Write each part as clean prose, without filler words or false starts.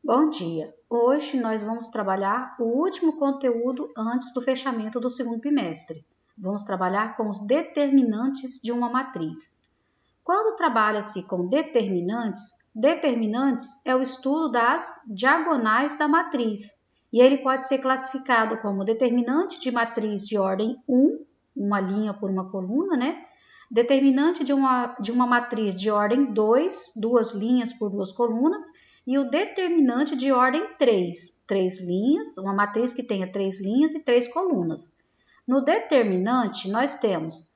Bom dia! Hoje nós vamos trabalhar o último conteúdo antes do fechamento do segundo bimestre. Vamos trabalhar com os determinantes de uma matriz. Quando trabalha-se com determinantes é o estudo das diagonais da matriz. E ele pode ser classificado como determinante de matriz de ordem 1, uma linha por uma coluna, né? Determinante de uma matriz de ordem 2, duas linhas por duas colunas, e o determinante de ordem 3, três linhas, uma matriz que tenha 3 linhas e 3 colunas. No determinante, nós temos,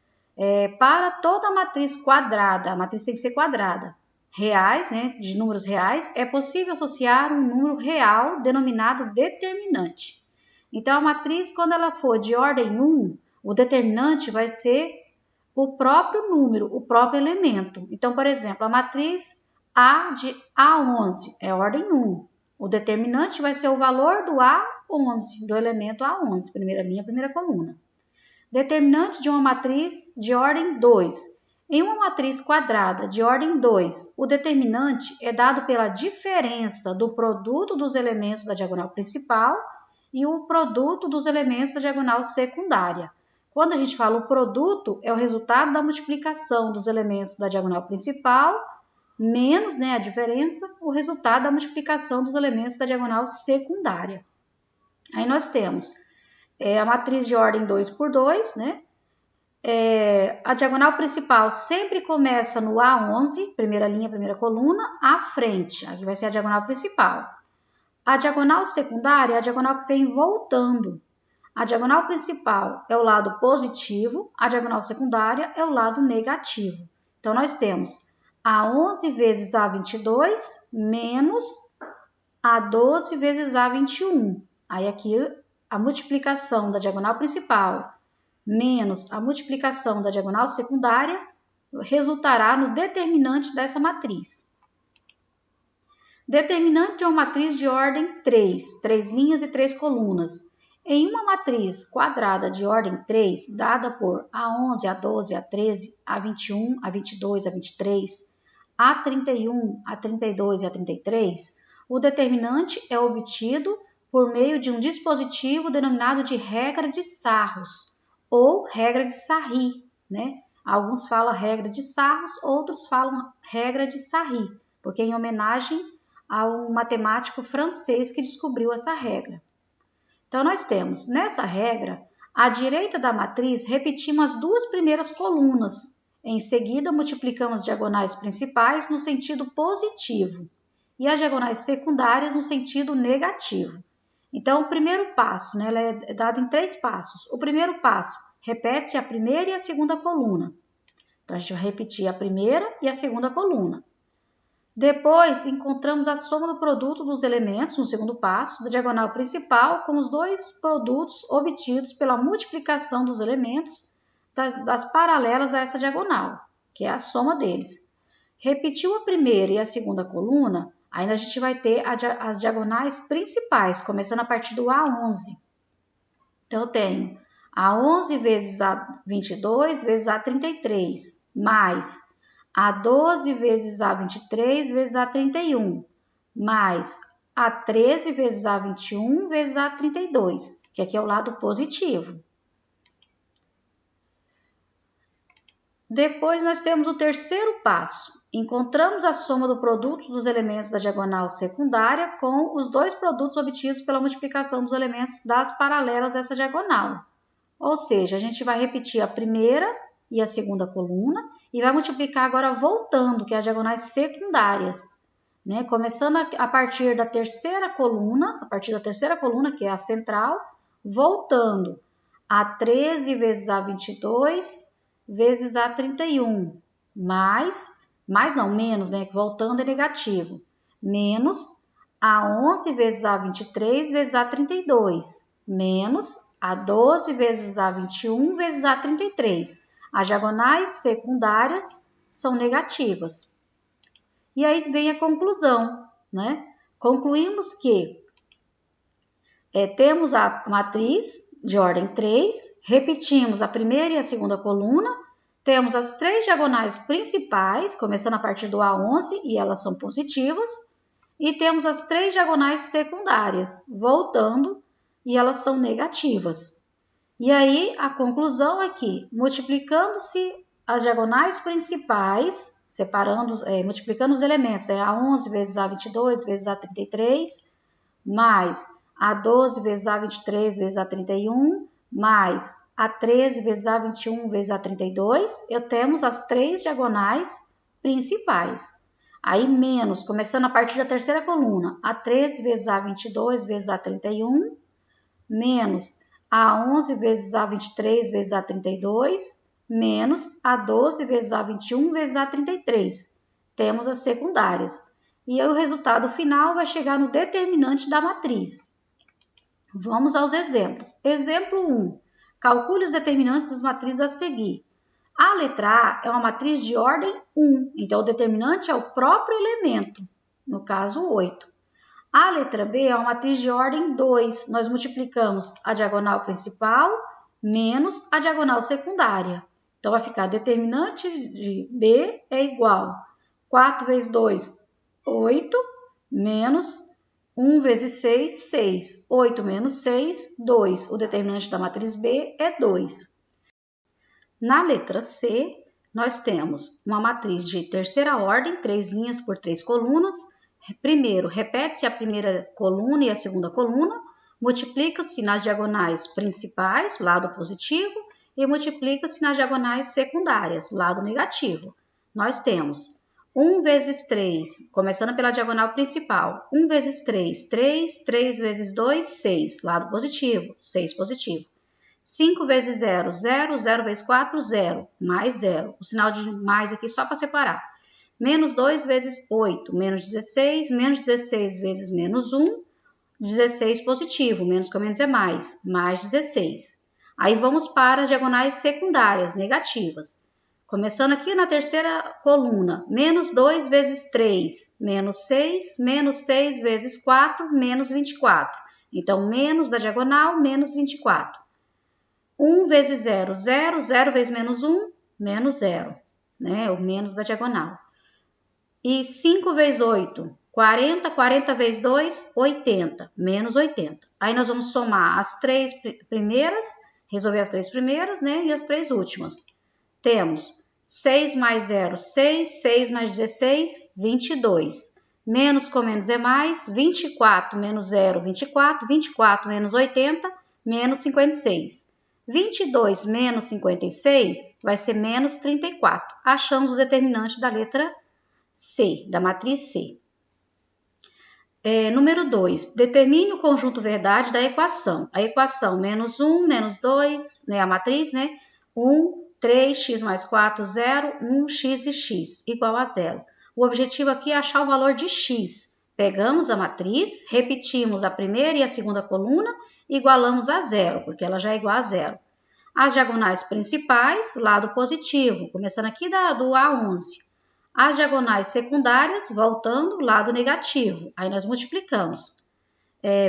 para toda matriz quadrada, a matriz tem que ser quadrada, reais, né, de números reais, é possível associar um número real denominado determinante. Então, a matriz, quando ela for de ordem 1, o determinante vai ser o próprio número, o próprio elemento. Então, por exemplo, a matriz A de A11 é ordem 1. O determinante vai ser o valor do A11, do elemento A11, primeira linha, primeira coluna. Determinante de uma matriz de ordem 2. Em uma matriz quadrada de ordem 2, o determinante é dado pela diferença do produto dos elementos da diagonal principal e o produto dos elementos da diagonal secundária. Quando a gente fala o produto, é o resultado da multiplicação dos elementos da diagonal principal, menos, né, a diferença, o resultado da multiplicação dos elementos da diagonal secundária. Aí nós temos a matriz de ordem 2 por 2, né? A diagonal principal sempre começa no A11, primeira linha, primeira coluna, à frente. Aqui vai ser a diagonal principal. A diagonal secundária é a diagonal que vem voltando. A diagonal principal é o lado positivo, a diagonal secundária é o lado negativo. Então, nós temos A11 vezes A22 menos A12 vezes A21. Aí, aqui, a multiplicação da diagonal principal menos a multiplicação da diagonal secundária resultará no determinante dessa matriz. Determinante de uma matriz de ordem 3, 3 linhas e 3 colunas. Em uma matriz quadrada de ordem 3, dada por A11, A12, A13, A21, A22, A23, A31, A32 e A33, o determinante é obtido por meio de um dispositivo denominado de regra de Sarros, ou regra de Sarri, né? Alguns falam regra de Sarros, outros falam regra de Sarri, porque é em homenagem a um matemático francês que descobriu essa regra. Então, nós temos, nessa regra, à direita da matriz, repetimos as duas primeiras colunas. Em seguida, multiplicamos as diagonais principais no sentido positivo e as diagonais secundárias no sentido negativo. Então, o primeiro passo, né, ela é dada em 3 passos. O primeiro passo, repete-se a primeira e a segunda coluna. Então, a gente vai repetir a primeira e a segunda coluna. Depois, encontramos a soma do produto dos elementos, no segundo passo, da diagonal principal, com os dois produtos obtidos pela multiplicação dos elementos das paralelas a essa diagonal, que é a soma deles. Repetiu a primeira e a segunda coluna, ainda a gente vai ter as diagonais principais, começando a partir do A11. Então, eu tenho A11 vezes A22 vezes A33, mais A12 vezes A23 vezes A31, mais A13 vezes A21 vezes A32, que aqui é o lado positivo. Depois, nós temos o terceiro passo. Encontramos a soma do produto dos elementos da diagonal secundária com os dois produtos obtidos pela multiplicação dos elementos das paralelas a essa diagonal. Ou seja, a gente vai repetir a primeira e a segunda coluna e vai multiplicar agora voltando, que é as diagonais secundárias, né? Começando a partir da terceira coluna, que é a central, voltando a 13 vezes A22 vezes A31, menos, né? Voltando é negativo, menos A11 vezes A23 vezes A32, menos A12 vezes A21 vezes A33. As diagonais secundárias são negativas. E aí vem a conclusão, né? Concluímos que temos a matriz de ordem 3, repetimos a primeira e a segunda coluna, temos as 3 diagonais principais, começando a partir do A11, e elas são positivas, e temos as 3 diagonais secundárias, voltando, e elas são negativas. E aí, a conclusão é que, multiplicando-se as diagonais principais, multiplicando os elementos, A11 vezes A22 vezes A33, mais A12 vezes A23 vezes A31, mais A13 vezes A21 vezes A32, temos as 3 diagonais principais. Aí, menos, começando a partir da terceira coluna, A13 vezes A22 vezes A31, menos A11 vezes A23 vezes A32, menos A12 vezes A21 vezes A33. Temos as secundárias. E aí, o resultado final vai chegar no determinante da matriz. Vamos aos exemplos. Exemplo 1. Calcule os determinantes das matrizes a seguir. A letra A é uma matriz de ordem 1, então o determinante é o próprio elemento, no caso 8. A letra B é uma matriz de ordem 2, nós multiplicamos a diagonal principal menos a diagonal secundária. Então, vai ficar determinante de B é igual 4 vezes 2, 8, menos 1 vezes 6, 6. 8 menos 6, 2. O determinante da matriz B é 2. Na letra C, nós temos uma matriz de terceira ordem, 3 linhas por 3 colunas. Primeiro, repete-se a primeira coluna e a segunda coluna, multiplica-se nas diagonais principais, lado positivo, e multiplica-se nas diagonais secundárias, lado negativo. Nós temos 1 vezes 3, começando pela diagonal principal, 1 vezes 3, 3, 3 vezes 2, 6, lado positivo, 6 positivo. 5 vezes 0, 0, 0 vezes 4, 0, mais 0. O sinal de mais aqui só para separar. Menos 2 vezes 8, menos 16, menos 16 vezes menos 1, 16 positivo, menos com menos é mais 16. Aí vamos para as diagonais secundárias, negativas. Começando aqui na terceira coluna, menos 2 vezes 3, menos 6 vezes 4, menos 24. Então, menos da diagonal, menos 24. 1 vezes 0, 0, 0 vezes menos 1, menos 0, né? O menos da diagonal. E 5 vezes 8, 40, 40 vezes 2, 80, menos 80. Aí nós vamos somar as 3 primeiras, resolver as 3 primeiras, né? E as 3 últimas. Temos 6 mais 0, 6, 6 mais 16, 22. Menos com menos é mais, 24 menos 0, 24, 24 menos 80, menos 56. 22 menos 56 vai ser menos 34. Achamos o determinante da letra C, da matriz C. Número 2. Determine o conjunto verdade da equação. A equação menos 1, menos 2, né, a matriz, né? 1, 3x mais 4, 0, 1x e x igual a 0. O objetivo aqui é achar o valor de x. Pegamos a matriz, repetimos a primeira e a segunda coluna, igualamos a 0, porque ela já é igual a 0. As diagonais principais, lado positivo, começando aqui do A11. As diagonais secundárias, voltando, lado negativo. Aí nós multiplicamos.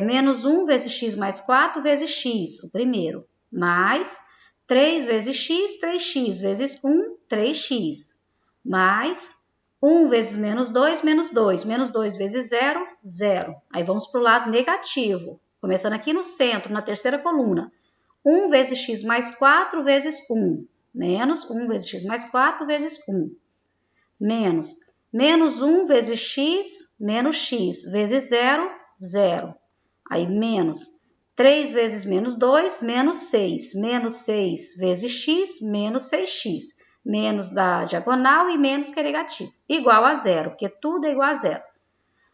Menos 1 vezes x mais 4 vezes x, o primeiro. Mais 3 vezes x, 3x vezes 1, 3x. Mais 1 vezes menos 2, menos 2. Menos 2 vezes 0, 0. Aí vamos para o lado negativo. Começando aqui no centro, na terceira coluna. 1 vezes x mais 4 vezes 1. Menos 1 vezes x mais 4 vezes 1. Menos 1 vezes x, menos x, vezes 0, 0. Aí, menos 3 vezes menos 2, menos 6. Menos 6 vezes x, menos 6x. Menos da diagonal e menos que é negativo. Igual a 0, porque tudo é igual a 0.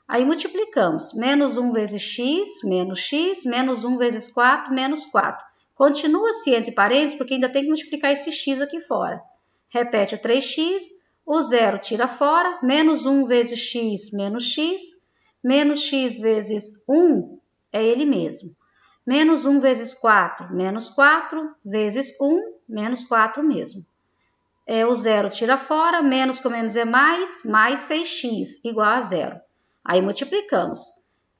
Aí, multiplicamos. Menos 1 vezes x, menos 1 vezes 4, menos 4. Continua-se entre parênteses, porque ainda tem que multiplicar esse x aqui fora. Repete o 3x. O 0 tira fora, menos 1 vezes x, menos x vezes 1 é ele mesmo. Menos 1 vezes 4, menos 4 vezes 1, menos 4 mesmo. O 0 tira fora, menos com menos é mais 6x, igual a 0. Aí multiplicamos.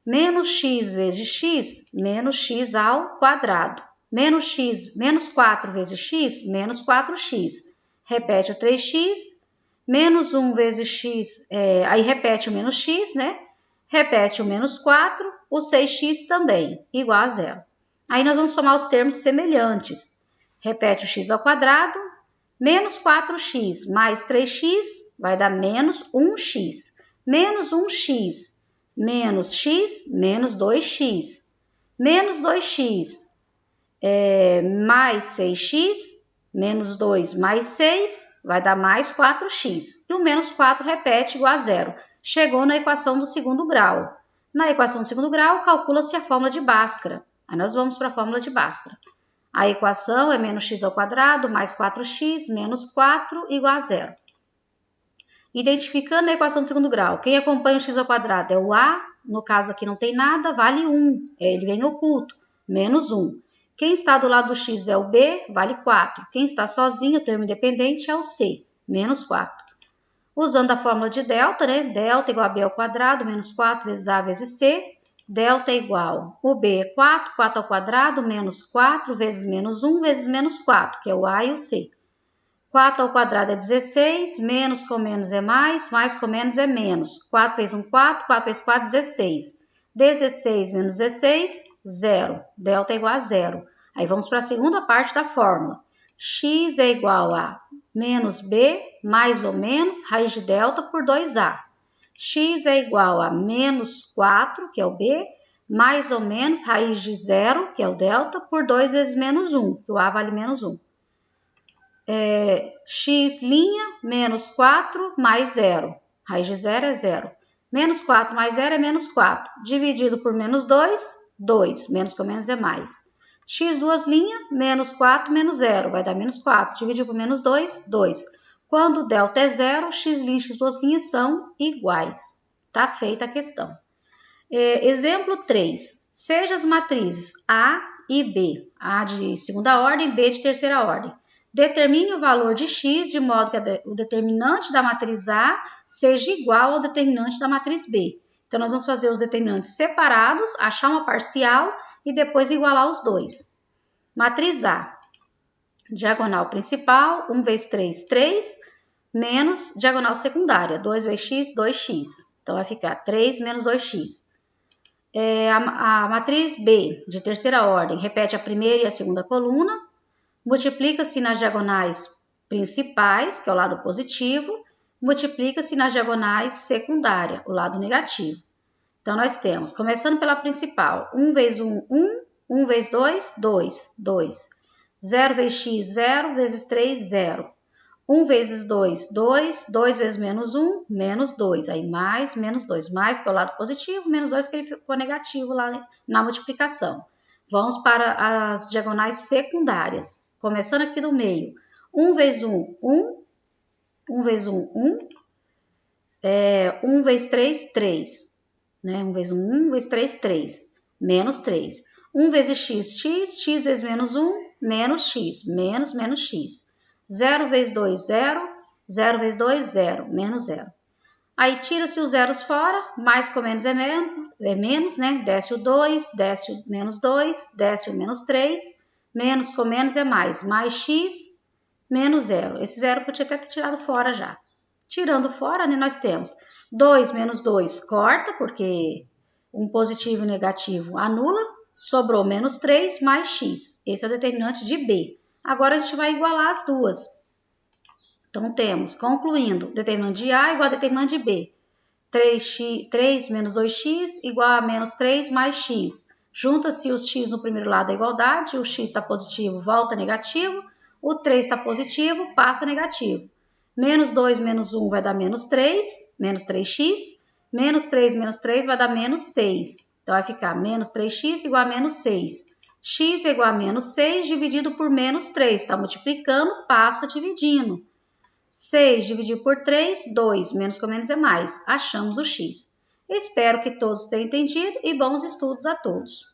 Menos x vezes x, menos x ao quadrado. Menos 4 vezes x, menos 4x. Repete o 3x. Menos 1 vezes x, aí repete o menos x, né? Repete o menos 4, o 6x também, igual a zero. Aí nós vamos somar os termos semelhantes. Repete o x ao quadrado, menos 4x mais 3x vai dar menos 1x. Menos 1x menos x, menos 2x. Menos 2x mais 6x, menos 2 mais 6, vai dar mais 4x. E o menos 4 repete igual a zero. Chegou na equação do segundo grau. Na equação do segundo grau, calcula-se a fórmula de Bhaskara. Aí nós vamos para a fórmula de Bhaskara. A equação é menos x ao quadrado mais 4x menos 4 igual a zero. Identificando a equação do segundo grau, quem acompanha o x ao quadrado é o a, no caso aqui não tem nada, vale 1, ele vem oculto, menos 1. Quem está do lado do x é o b, vale 4. Quem está sozinho, o termo independente, é o c, menos 4. Usando a fórmula de delta, né? Delta igual a b ao quadrado, menos 4 vezes a vezes c. Delta é igual, o b é 4, 4 ao quadrado, menos 4 vezes menos 1 vezes menos 4, que é o a e o c. 4 ao quadrado é 16, menos com menos é mais com menos é menos. 4 vezes 1, 4, 4 vezes 4, 16. 16 menos 16, 0. Delta é igual a 0. Aí vamos para a segunda parte da fórmula. X é igual a menos b, mais ou menos, raiz de delta por 2a. X é igual a menos 4, que é o b, mais ou menos, raiz de 0, que é o delta, por 2 vezes menos 1, que o a vale menos 1. X' menos 4 mais 0. Raiz de 0 é 0. Menos 4 mais 0 é menos 4. Dividido por menos 2, 2. Menos com menos é mais. X duas linhas, menos 4 menos 0. Vai dar menos 4. Dividido por menos 2, 2. Quando o delta é 0, x' e x duas linhas são iguais. Tá feita a questão. Exemplo 3. Seja as matrizes A e B. A de segunda ordem, B de terceira ordem. Determine o valor de x de modo que o determinante da matriz A seja igual ao determinante da matriz B. Então, nós vamos fazer os determinantes separados, achar uma parcial e depois igualar os dois. Matriz A. Diagonal principal, 1 vezes 3, 3, menos diagonal secundária, 2 vezes x, 2x. Então, vai ficar 3 menos 2x. A matriz B, de terceira ordem, repete a primeira e a segunda coluna. Multiplica-se nas diagonais principais, que é o lado positivo, multiplica-se nas diagonais secundária, o lado negativo. Então, nós temos, começando pela principal, 1 vezes 1, 1, 1 vezes 2, 2, 2. 0 vezes x, 0, vezes 3, 0. 1 vezes 2, 2, 2 vezes menos 1, menos 2. Aí, mais, menos 2. Mais, que é o lado positivo, menos 2, porque ele ficou negativo lá na multiplicação. Vamos para as diagonais secundárias. Começando aqui do meio, 1 vezes 1, 1, 1 vezes 1, 1, 1 vezes 3, 3, né? 1 vezes 1, 1 vezes 3, 3, menos 3. 1 vezes x, x, x vezes menos 1, menos x, menos, menos x. 0 vezes 2, 0, 0 vezes 2, 0, menos 0. Aí tira-se os zeros fora, mais com menos é menos, né? Desce o 2, desce o menos 2, desce o menos 3, menos com menos é mais x, menos 0. Esse 0 podia até ter tirado fora já. Tirando fora, né, nós temos 2 menos 2 corta, porque um positivo e negativo anula. Sobrou menos 3 mais x. Esse é o determinante de B. Agora a gente vai igualar as duas. Então temos, concluindo, determinante de A igual a determinante de B. 3 menos 2x igual a menos 3 mais x. Junta-se os x no primeiro lado da igualdade, o x está positivo, volta negativo, o 3 está positivo, passa negativo. Menos 2 menos 1 vai dar menos 3, menos 3x, menos 3 vai dar menos 6. Então, vai ficar menos 3x igual a menos 6. X é igual a menos 6 dividido por menos 3. Está multiplicando, passa dividindo. 6 dividido por 3, 2. Menos com menos é mais. Achamos o x. Espero que todos tenham entendido e bons estudos a todos.